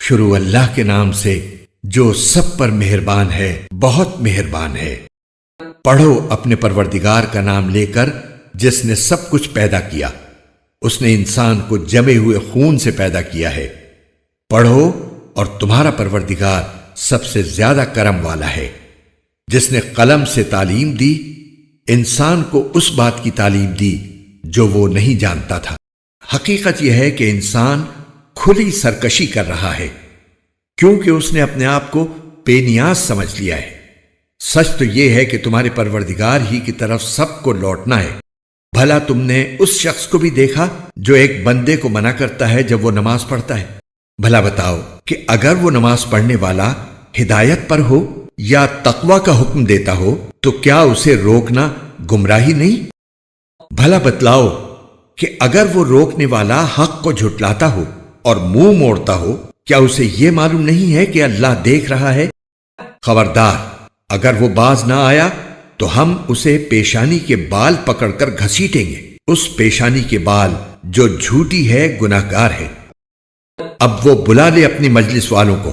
شروع اللہ کے نام سے جو سب پر مہربان ہے، بہت مہربان ہے۔ پڑھو اپنے پروردگار کا نام لے کر جس نے سب کچھ پیدا کیا۔ اس نے انسان کو جمے ہوئے خون سے پیدا کیا ہے۔ پڑھو اور تمہارا پروردگار سب سے زیادہ کرم والا ہے، جس نے قلم سے تعلیم دی، انسان کو اس بات کی تعلیم دی جو وہ نہیں جانتا تھا۔ حقیقت یہ ہے کہ انسان کھلی سرکشی کر رہا ہے کیونکہ اس نے اپنے آپ کو بے نیاز سمجھ لیا ہے۔ سچ تو یہ ہے کہ تمہارے پروردگار ہی کی طرف سب کو لوٹنا ہے۔ بھلا تم نے اس شخص کو بھی دیکھا جو ایک بندے کو منع کرتا ہے جب وہ نماز پڑھتا ہے؟ بھلا بتاؤ کہ اگر وہ نماز پڑھنے والا ہدایت پر ہو یا تقوی کا حکم دیتا ہو تو کیا اسے روکنا گمراہی نہیں؟ بھلا بتلاؤ کہ اگر وہ روکنے والا حق کو جھٹلاتا ہو اور منہ موڑتا ہو، کیا اسے یہ معلوم نہیں ہے کہ اللہ دیکھ رہا ہے؟ خبردار، اگر وہ باز نہ آیا تو ہم اسے پیشانی کے بال پکڑ کر گھسیٹیں گے۔ اس پیشانی کے بال جو جھوٹی ہے گناہگار ہے۔ اب وہ بلا لے اپنی مجلس والوں کو،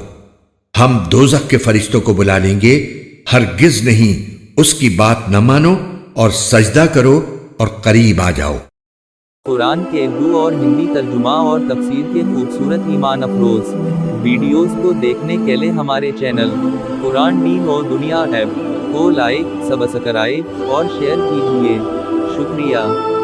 ہم دوزخ کے فرشتوں کو بلا لیں گے، ہرگز نہیں اس کی بات نہ مانو اور سجدہ کرو اور قریب آ جاؤ۔ قرآن کے اردو اور ہندی ترجمہ اور تفسیر کے خوبصورت ایمان افروز ویڈیوز کو دیکھنے کے لیے ہمارے چینل قرآن دین اور دنیا ایپ کو لائک، سبسکرائب اور شیئر کیجیے۔ شکریہ۔